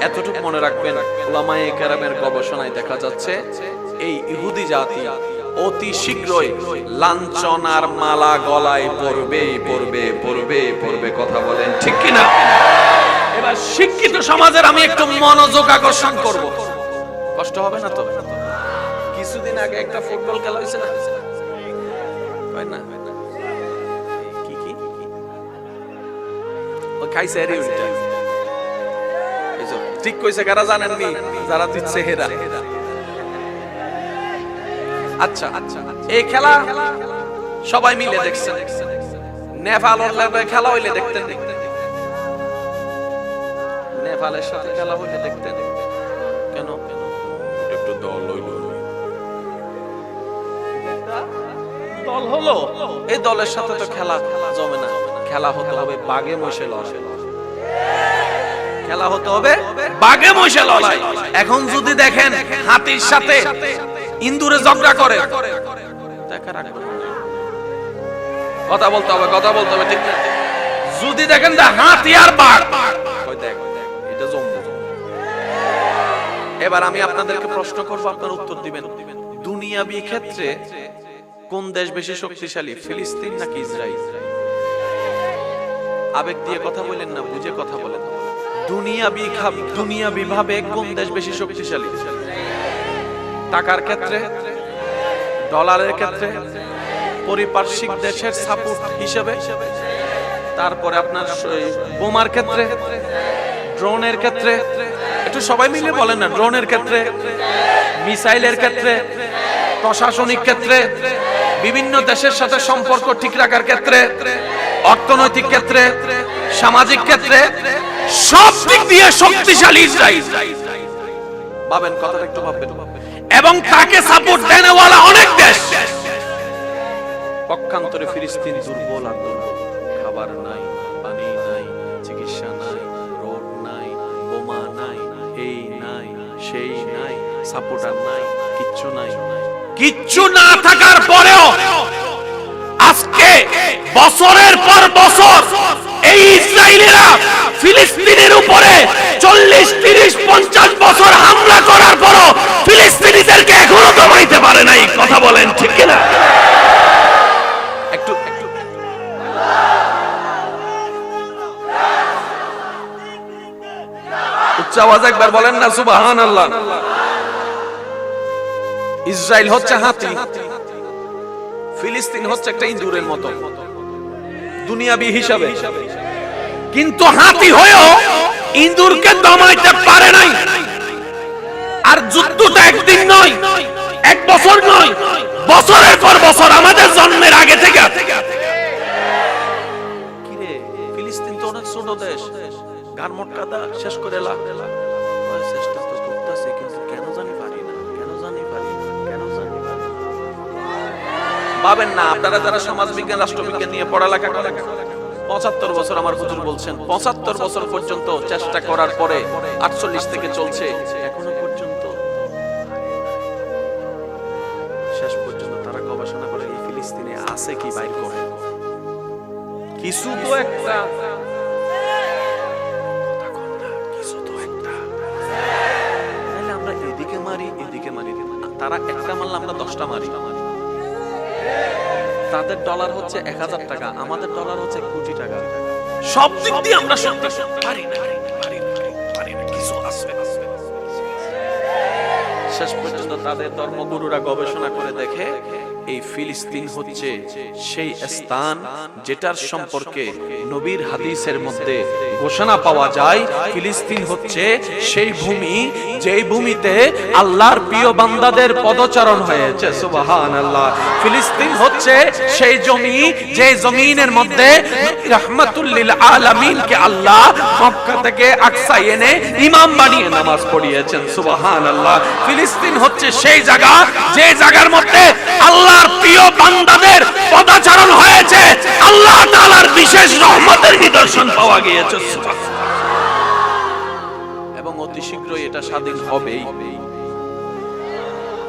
এতটুকু মনে রাখবেন, উলামায়ে কেরামের গবেষণায় দেখা যাচ্ছে এই ইহুদি জাতি অতি শীঘ্রই লাঞ্ছনার মালা গলায় পরবে পরবে পরবে পরবে। কথা বলেন ঠিক কিনা? এবার শিক্ষিত সমাজের আমি একটু মনোযোগ আকর্ষণ করব। কষ্ট হবে না তো? কিছুদিন আগে একটা ফুটবল খেলা হয়েছে না? হয় না? কি কি ও খাইছে রে উল্টা। এইসব ঠিক কইছে কারা জানেননি? যারা দিচ্ছে হেরা। আচ্ছা, এই খেলা সবাই মিলে দেখছেন। নেপালের লেভেলে খেলা হইলে দেখতেন? নেপালের সাথে খেলা হইলে দেখতেন? কেন? একটু দল হইল, দল হলো, এই দলের সাথে তো খেলা জমে না। খেলা হতে হবে বাঘে মহিষে লড়াই। খেলা হতে হবে বাঘে মহিষে লড়াই। এখন যদি দেখেন হাতির সাথে ইন্দুরে ঝগড়া করে, দেখা রাখবেন। কথা বলতে হবে, কথা বলতে হবে, ঠিক না? যদি দেখেন যে হাতি আর বাঘ, দেখ এটা জমবে। এবার আমি আপনাদেরকে প্রশ্ন করব, আপনারা উত্তর দিবেন। দুনিয়াবি ক্ষেত্রে কোন দেশ বেশি শক্তিশালী, ফিলিস্তিন নাকি ইসরাইল? আবেগ দিয়ে কথা বলেন না, বুঝে কথা বলেন। দুনিয়াবি ভাবে কোন দেশ বেশি শক্তিশালী? টাকার ক্ষেত্রে, ডলারের ক্ষেত্রে, পরিপার্শ্বিক দেশের সাপোর্ট হিসেবে, তারপরে আপনার বোমার ক্ষেত্রে, ড্রোনের ক্ষেত্রে, একটু সবাই মিলে বলেন না। ড্রোনের ক্ষেত্রে, মিসাইলের ক্ষেত্রে, প্রশাসনিক ক্ষেত্রে, বিভিন্ন দেশের সাথে সম্পর্ক ঠিক রাখার ক্ষেত্রে, অর্থনৈতিক ক্ষেত্রে, সামাজিক ক্ষেত্রে, সব দিক দিয়ে শক্তিশালী ইসরাইল। ভাবেন, কথাটা একটু ভাববেন। এবং তাকে সাপোর্ট দেনেওয়ালা অনেক দেশ। পক্ষান্তরে ফিলিস্তিন দুর্বল আর দুর্বল। খাবার নাই, পানি নাই, চিকিৎসা নাই, রোড নাই, বোমা নাই, এই নাই, সেই নাই, সাপোর্টার নাই, কিচ্ছু নাই। কিচ্ছু না থাকার পরেও আজকে বছরের পর বছর এই ইসরায়েলিরা ফিলিস্তিনের উপরে 40, 30, 50 বছর হামলা করার পরও ফিলিস্তিনিদেরকে এখনো দমাইতে পারে নাই। কথা বলেন ঠিক কিনা? একটু উচ্চ আওয়াজে একবার বলেন না সুবহানাল্লাহ। ইসরায়েল হচ্ছে হাতি, ফিলিস্তিন হচ্ছে একটা ইঁদুরের মতো দুনিয়াবি হিসাবে। কিন্তু হাতি হয়েও ইঁদুরকে দমাইতে পারে নাই। আর যুদ্ধটা একদিন নয়, এক বছর নয়, বছরের পর বছর, আমাদের জন্মের আগে থেকে। কিরে, ফিলিস্তিন তো অনেক ছোট দেশ, গান মটকাদা শেষ করে চেষ্টা তো করতেছে, কিন্তু কেন জানি পারি না, কেন জানি পারি না, কেন জানি পারি না। ভাবেন না, আপনারা যারা সমাজ বিজ্ঞান, রাষ্ট্রবিজ্ঞান নিয়ে পড়ালেখা করেন, 75 বছর আমার হুজুর বলছেন, 75 বছর পর্যন্ত চেষ্টা করার পরে 48 থেকে চলছে, এখনো পর্যন্ত শেষ পর্যন্ত তারা গবেষণা করে এই ফিলিস্তিনে আছে কি বাইর করে। কিছু তো একটা, কিছু তো একটা। তাহলে আমরা এদিকে মারি, এদিকে মারি, তারা একটা মারলে আমরা 10টা মারি। তাদের ডলার হচ্ছে 1000 টাকা, আমাদের ডলার হচ্ছে 1 কোটি টাকা। সব দিক দিয়ে আমরা পারি না, কিছু আছে। শেষ পর্যন্ত তাদের ধর্মগুরুরা গবেষণা করে দেখে এই ফিলিস্তিন হচ্ছে সেই স্থান যেটার সম্পর্কে নবীর হাদিসের মধ্যে ঘোষণা পাওয়া যায়। ফিলিস্তিন হচ্ছে সেই ভূমি যেই ভূমিতে আল্লাহর প্রিয় বান্দাদের পদচারণ হয়েছে। সুবহানাল্লাহ। ফিলিস্তিন হচ্ছে সেই জমি যে জমিনের মধ্যে রাহমাতুল লিল আলামিনকে আল্লাহ মক্কা থেকে আকসায় এনে ইমাম বানিয়ে নামাজ পড়িয়েছেন। সুবহানাল্লাহ। ফিলিস্তিন হচ্ছে সেই জায়গা যে জায়গার মধ্যে আল্লাহর প্রিয় বান্দাদের পদচারণ হয়েছে, আল্লাহ তাআলার বিশেষ রহমতের নিদর্শন পাওয়া গিয়েছে। এবং অতি শীঘ্রই এটা স্বাধীন হবেই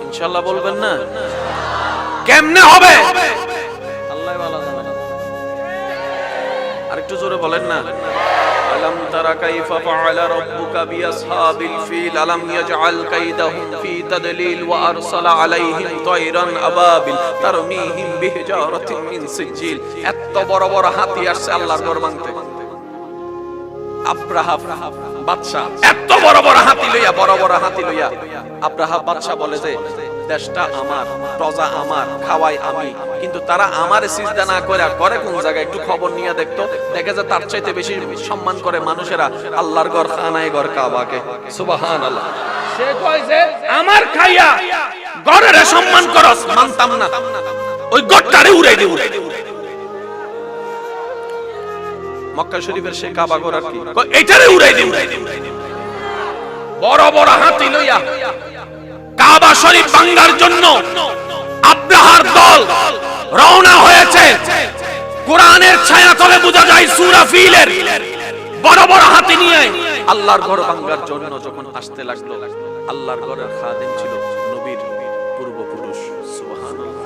ইনশাআল্লাহ। বলবেন না? কেমনে হবে? আল্লাহই ভালো জানে। আরেকটু জোরে বলেন না। আলম তারা কাইফা ফাআলা রাব্বুকা বিআসহাবিল ফিল আলম ইয়াজআল কাইদাহুম ফি তাদলিল ওয়া আরসালা আলাইহিম তায়রান আবাবিল তারমিহিম বিহিজারাতিন মিন সিজিল। এত বড় বড় হাতি আসছে আল্লাহর ঘর ভাঙতে। আব্রাহা বাদশা এত বড় বড় হাতি লইয়া, বড় বড় হাতি লইয়া আব্রাহা বাদশা বলে যে দেশটা আমার, প্রজা আমার, খাওয়াই আমি, কিন্তু তারা আমারে সিজদা না করে করে কোন জায়গায় একটু খবর নিয়ে দেখতো, দেখে যে তার চাইতে বেশি সম্মান করে মানুষেরা আল্লাহর ঘর খানায় ঘর কাবাকে। সুবহানাল্লাহ। সে কয় যে আমার খাইয়া ঘরের সম্মান করস, মানতাম না, ওই ঘরটারে উড়াই দে, উড়াই দে। মক্কা শরীফের সেই কাবা ঘর আর কি এইটারে উড়াই দে, উড়াই দে। বড় বড় হাতি লইয়া কাবা শরীফ ভাঙার জন্য আব্রাহার দল রওনা হয়েছে। কোরআনের ছায়াতলে বোঝা যায় সূরা ফিলের বড় বড় হাতি নিয়ে আল্লাহর ঘর ভাঙার জন্য যখন আসতে লাগলো, আল্লাহর ঘরের খাদেম ছিল নবীর পূর্বপুরুষ। সুবহানাল্লাহ।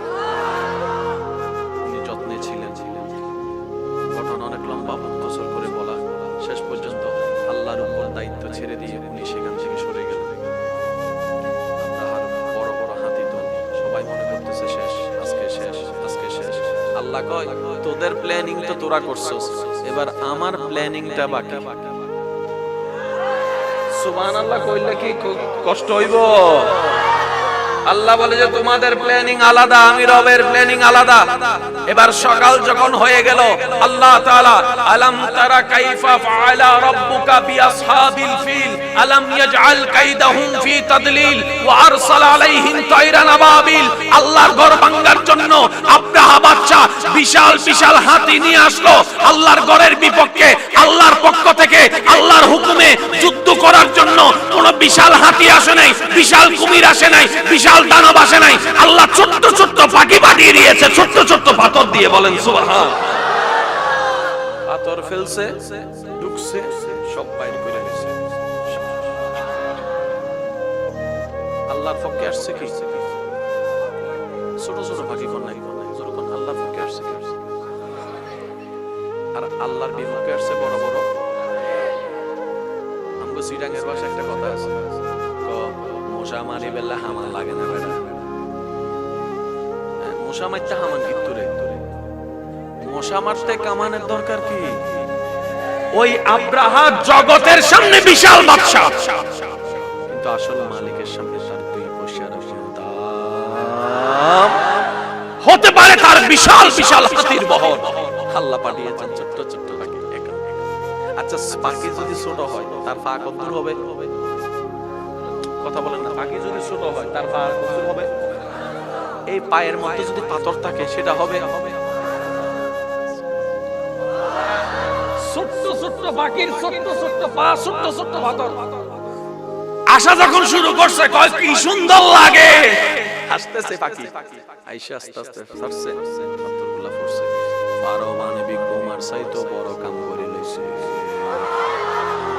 উনি যত্নে ছিলেন। ঘটনা অনেক লম্বা, মুখতসর করে বলা, শেষ পর্যন্ত আল্লাহর উপর দায়িত্ব ছেড়ে দিয়ে উনি সেখান থেকে সরে গেলেন। বড় বড় হাতি তো সবাই মনে করতেছে শেষ, আজকে শেষ, আজকে শেষ। আল্লাহ কয় তোদের প্ল্যানিং তো তোরা করছস, এবার আমার প্ল্যানিংটা বাকি। সুবহানাল্লাহ কইলে কি কষ্ট হইব? আল্লাহ বলে যে তোমাদের প্ল্যানিং আলাদা, আমি রবের প্ল্যানিং আলাদা। এবার সকাল যখন হয়ে গেল, আল্লাহ তাআলা আলাম তারা কাইফা ফাআলা রাব্বুকা বিআসহাবিল ফিল আলাম ইয়াজআল কাইদাহুম ফি তাদলিল ওয়া আরসালা আলাইহিম তায়রান আবাবিল। আল্লাহর ঘর ভাঙার জন্য আব্রাহা বাদশা বিশাল বিশাল হাতি নিয়ে আসলো আল্লাহর ঘরের বিপক্ষে। আল্লাহর পক্ষ থেকে আল্লাহর হুকুমে যুদ্ধ করার জন্য কোন বিশাল হাতি আসে নাই, বিশাল কুমির আসে নাই, বিশাল দানব আসে নাই। আল্লাহ ছোট্ট ছোট্ট পাখি পাঠিয়ে দিয়েছে, ছোট্ট ছোট্ট পাথর দিয়ে। বলেন সুবহান। পাথর ফেলছে, ঢুকছে, সব বাইরে করে দিয়েছে। আল্লাহর পক্ষে আসছে কি? ছোট ছোট পাখি কোন নাই, যখন আল্লাহর পক্ষে আসছে কি? আর আল্লাহর বিপক্ষে আসছে বড় বড়। আমগো সিডাঙ্গের ভাষায় একটা কথা আছে, মশা মারি বেলা হামান লাগে না বেটা। মশা মারতে হামান কিন্তু রে, মশা মারতে কামানের দরকার কি? ওই আব্রাহা জগতের সামনে বিশাল বাদশা, কিন্তু আসল মালিকের সামনে তার দুই পয়সার দাম হতে পারে তার বিশাল বিশাল হাতির বহর। আল্লাহ পাঠিয়েছেন ছোট্ট ছোট্ট পাখি। আচ্ছা পাখি যদি ছোট হয় তার পা কত দূর হবে? কথা বলেন না। পাখি যদি ছোট হয় তার পা কত দূর হবে? এই পায়ের মধ্যে যদি পাথর থাকে সেটা হবে। ছোট্ট ছোট্ট পাখির ছোট্ট ছোট্ট পা, ছোট্ট ছোট্ট পাথর। আশা যখন শুরু করছে কয় কি সুন্দর লাগে, হাসতেছে পাখি। আইসা আস্তে আস্তে সরছে, পাথরগুলা পড়ছে। পারো মানে বিক্রমার চাইতো বড় কাম করে লইছে।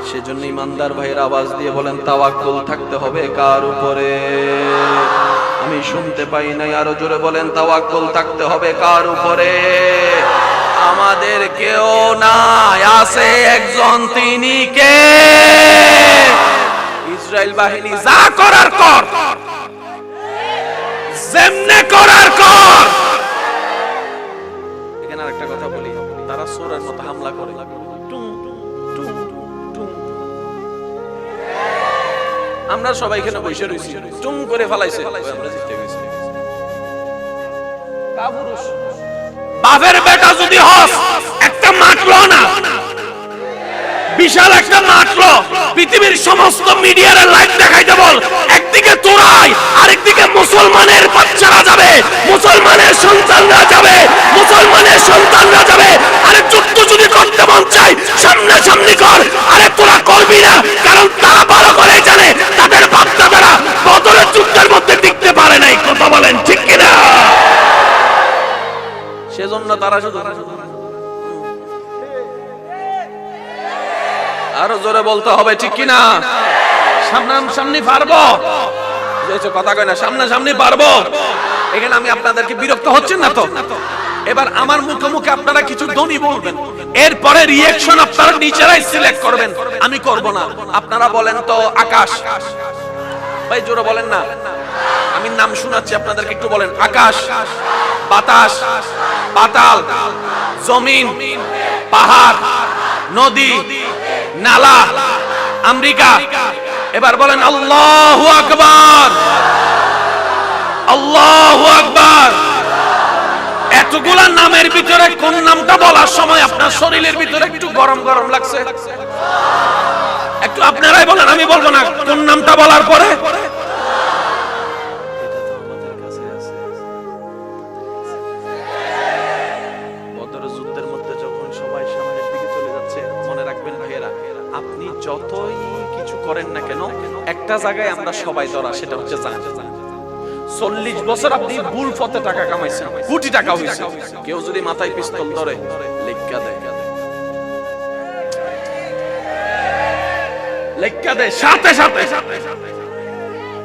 সেজন্য ইমানদার ভাইয়ের আওয়াজ দিয়ে বলেন তাওয়াক্কুল থাকতে হবে কার উপরে? আমি শুনতে পাই নাই, আরো জোরে বলেন তাওয়াক্কুল থাকতে হবে কার উপরে? আমাদের কেউ নাই, আছে একজন, তিনি কে? ইসরাইল বাহিনী যা করার কর, যেমনে করার কর। এখানে আরেকটা কথা বলি, তারা চোরের মতো হামলা করে, আমরা সবাই এখানে বসে রয়েছি, চুম করে ফেলাইছে, আমরা জিতে গেছি। কাপুরুষ বাপের বেটা যদি হস, একটা মাতলো না, বিশাল একটা মাতলো, পৃথিবীর সমস্ত মিডিয়ার লাইভ দেখাইতে বল, একদিকে তোরাই, আরেকদিকে মুসলমানের বাচ্চারা যাবে, মুসলমানের সন্তানরা যাবে, মুসলমানের সন্তানরা যাবে। আরে যুদ্ধ যদি করতে মন চাই সামনে সামনে কর। আরে তোরা করবি না, কারণ তারা ভালো করে জানে তাদের বাপ-দাদারা বদরের যুদ্ধের মধ্যে টিকতে পারে নাই। কথা বলেন ঠিক কিনা? সেজন্য তারা শুধু আরো জোরে বলতে হবে ঠিক কিনা? সামনাসামনি পারবো, কথা কয় না, সামনাসামনি পারবো। এখানে আমি আপনাদেরকে বিরক্ত হচ্ছেন না তো? এবার আমার মুখে মুখে আপনারা কিছু ধ্বনি বলবেন, এরপরে রিঅ্যাকশন আপনারা নিজেরাই সিলেক্ট করবেন, আমি করব না। আপনারা বলেন তো আকাশ, ভাই জোরে বলেন না, আমি নাম শোনাচ্ছি আপনাদেরকে, একটু বলেন। আকাশ, বাতাস, পাতাল, জমিন, পাহাড়, নদী, নালা, আমেরিকা। এবার বলেন আল্লাহু আকবার, আল্লাহু আকবার। এতগুলা নামের ভিতরে কোন নামটা বলার সময় আপনার শরীরের ভিতরে একটু গরম গরম লাগছে? একটু আপনারাই বলেন, আমি বলবো না। কোন নামটা বলার পরে বদরের যুদ্ধের মধ্যে যখন সবাই সামনের দিকে চলে যাচ্ছে, মনে রাখবেন ভাইয়েরা, আপনি যতই কিছু করেন না কেন, একটা জায়গায় আমরা সবাই ধরা, সেটা হচ্ছে জাহান্নাম। 40 বছর আপনি ভুল পথে টাকা কামাইছেন, কোটি টাকা হইছে, কেউ যদি মাথায় পিস্তল ধরে লেখা দেয়, লেখা দেয় সাথে সাথে,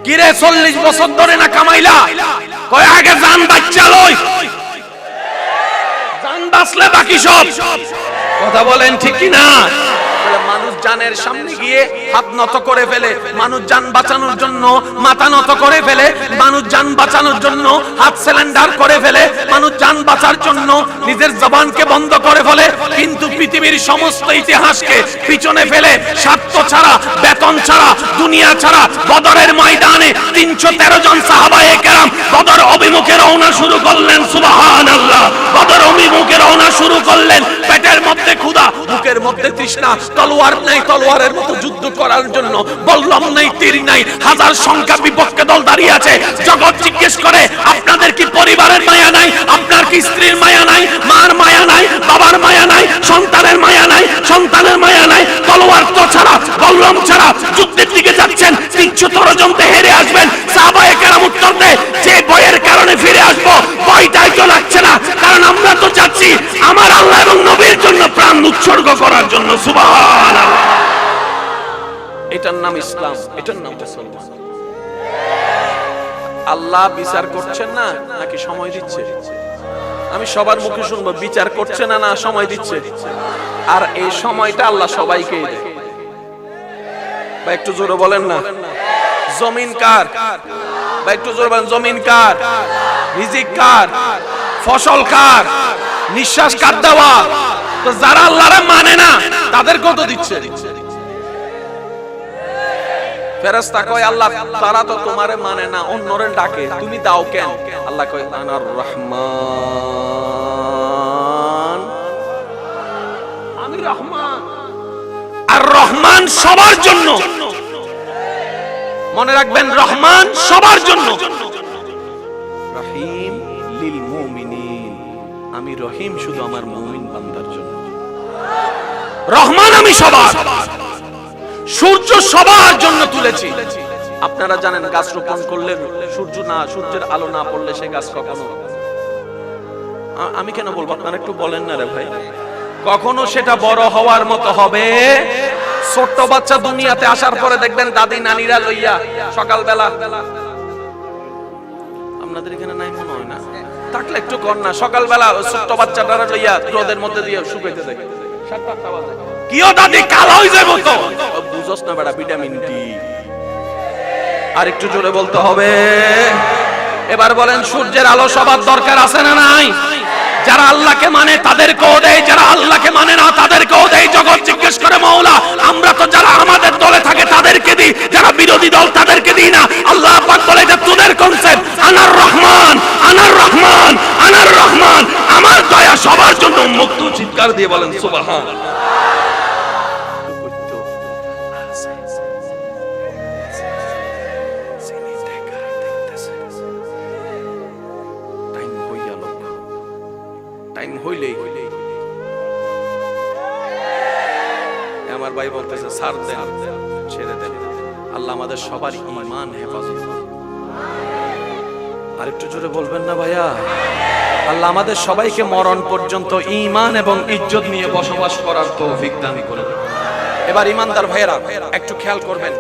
কিরে 40 বছর ধরে না কামাইলা, কয় আগে জান বাচ্চা লই, জান বাঁচলে বাকি সব। কথা বলেন ঠিক কি না? মানুষ জানের সামনে গিয়ে হাত নত করে ফেলে, মানুষ জান বাঁচানোর জন্য মাথা নত করে ফেলে, মানুষ জান বাঁচানোর জন্য হাত সিলিন্ডার করে ফেলে, মানুষ জান বাঁচার জন্য নিজের জবানকে বন্ধ করে ফেলে। কিন্তু পৃথিবীর সমস্ত ইতিহাসকে পিছনে ফেলে, স্বার্থ ছাড়া, বেতন ছাড়া, দুনিয়া ছাড়া বদরের ময়দানে 313 জন সাহাবায়ে কেরাম বদর অভিমুখে রওনা শুরু করলেন। সুবহানাল্লাহ। বদর অভিমুখে রওনা শুরু করলেন। পেটের মধ্যে ক্ষুধা, বুকের মধ্যে তৃষ্ণা, তলোয়ার নাই, তলোয়ারের মতো যুদ্ধ করার জন্য বললাম নাই, তীর নাই, হাজার সংখ্যা বিপক্ষে দল দাঁড়িয়ে আছে। জগৎ জিজ্ঞেস করে, আপনাদের কি পরিবারের মায়া নাই? আপনার কি স্ত্রীর মায়া নাই? মার মায়া নাই? বাবার মায়া নাই? সন্তানের মায়া নাই? সন্তানের মায়া নাই? তলোয়ার তো ছাড়া, বললাম ছাড়া যুদ্ধের দিকে যাচ্ছেন, 313 জনতে হেরে আসবেন। সাহাবায়ে কেরাম উত্তর দেয়, যে ভয়ের কারণে ফিরে আসবো, ভয়টাই তো লাগছে না, কারণ আমরা তো যাচ্ছি আমার আল্লাহ এবং নবীর জন্য প্রাণ উৎসর্গ করার জন্য। সুবহানাল্লাহ। এটার নাম ইসলাম, এটার নাম মুসলমান। আল্লাহ বিচার করছেন না নাকি সময় দিচ্ছে? আমি সবার মুখে শুনবো, বিচার করছে না, না সময় দিচ্ছে। আর এই সময়টা আল্লাহ সবাইকে দেয়। বা একটু জোরে বলেন না, জমিন কার? বা একটু জোরে বলেন, জমিন কার? রিজিক কার? ফসল কার? নিঃশ্বাস কার দেওয়া? তো যারা আল্লাহরে মানে না তাদের কত দিচ্ছে? ফেরেশতা কয়, আল্লাহ তারা তো তোমারে মানে না, অন্যরে ডাকে, তুমি দাও কেন? আল্লাহ কয়, আনার রহমান, আমি রহমান। আর রহমান সবার জন্য, মনে রাখবেন, রহমান সবার জন্য। রহিম লিল মুমিনিন, আমি রহিম শুধু আমার মুমিন বান্দার জন্য। রহমান আমি সবার। সূর্য সবার জন্য তুলেছি। আপনারা জানেন, গাছ রোপণ করলে সূর্যের আলো না পড়লে সে গাছ কখনো, আমি কেন বলবো, আপনারা একটু বলেন না রে ভাই, কখনো সেটা বড় হওয়ার মতো হবে? ছোট্ট বাচ্চা দুনিয়াতে আসার পরে দেখবেন দাদি নানিরা লইয়া সকালবেলা, আপনাদের এখানে নাই মনে হয় না, থাকলে একটু কর না, সকালবেলা ছোট্ট বাচ্চাটারা লইয়া রোদের মধ্যে দিয়ে শুকাইতে দেখে, 7-8টা বাজে, কিও দাদি কালো হয়ে যাবো তো, বুঝছস না বেটা, ভিটামিন ডি। আর একটু জোরে বলতে হবে। এবার বলেন, সূর্যের আলো সবার দরকার আছে না নাই? যারা আল্লাহকে মানে তাদেরকেও দেয়, যারা আল্লাহকে মানে না তাদেরকেও দেয়। জগৎ জিজ্ঞেস করে, মাওলা আমরা তো যারা আমাদের দলে থাকে তাদেরকে দিই, যারা বিরোধী দল তাদেরকে দিই না। আল্লাহ পাক বলে, এটা তোদের কনসেপ্ট। আনার রহমান, আনার রহমান, আনার রহমান, আমার দয়া সবার জন্য উন্মুক্ত। চিৎকার দিয়ে বলেন সুবহানাল্লাহ। টাইম হইলেই আমার ভাই বলতেছে, ছাড় দেন, ছেড়ে দেন। আল্লাহ আমাদের সবার ঈমান হেফাজত করুন। আর একটু জোরে বলবেন না ভাইয়া? আল্লাহ আমাদের সবাইকে মরণ পর্যন্ত ঈমান এবং ইজ্জত নিয়ে বসবাস করার তৌফিক দান করুন। এবার ঈমানদার ভাইয়েরা একটু খেয়াল করবেন,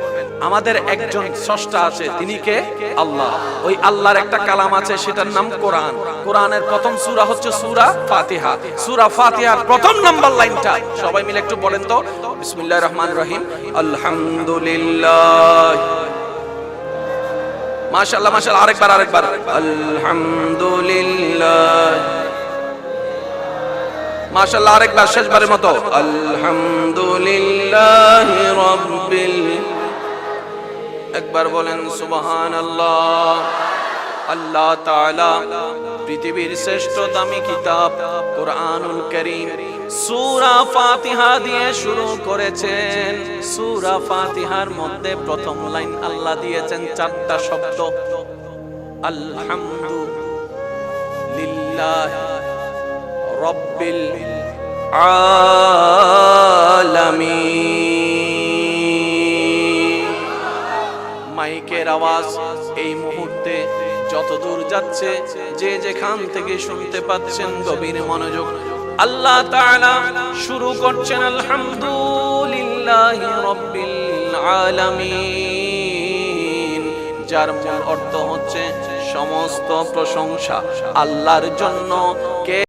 আমাদের একজন স্রষ্টা আছে, তিনি কে? আল্লাহ। ওই আল্লাহর একটা কালাম আছে, সেটার নাম কোরআন। কোরআনের প্রথম সূরা হচ্ছে সূরা ফাতিহা। সূরা ফাতিহার প্রথম নাম্বার লাইনটা সবাই মিলে একটু বলেন তো, বিসমিল্লাহির রহমানির রহিম, আলহামদুলিল্লাহ। মাশাআল্লাহ মাশাআল্লাহ, আরেকবার আলহামদুলিল্লাহ। মাশাআল্লাহ, আরেকবার, শেষবারের মতো, আলহামদুলিল্লাহি রাব্বিল। একবার বলেন সুবহানাল্লাহ। আল্লাহ তাআলা পৃথিবীর শ্রেষ্ঠ দামি কিতাব কোরআনুল কারীম সূরা ফাতিহা দিয়ে শুরু করেছেন। সূরা ফাতিহার মধ্যে প্রথম লাইন আল্লাহ দিয়েছেন চারটা শব্দ, আলহামদুলিল্লাহ রাব্বিল আলামিন। মাইকের আওয়াজ এই মুহূর্তে যত দূর যাচ্ছে, যে যেখান থেকে শুনতে পাচ্ছেন, গভীর মনোযোগ। আল্লাহ তাআলা শুরু করছেন আলহামদুলিল্লাহি রাব্বিল আলামিন, যার মূল অর্থ হচ্ছে সমস্ত প্রশংসা আল্লাহর জন্য। কে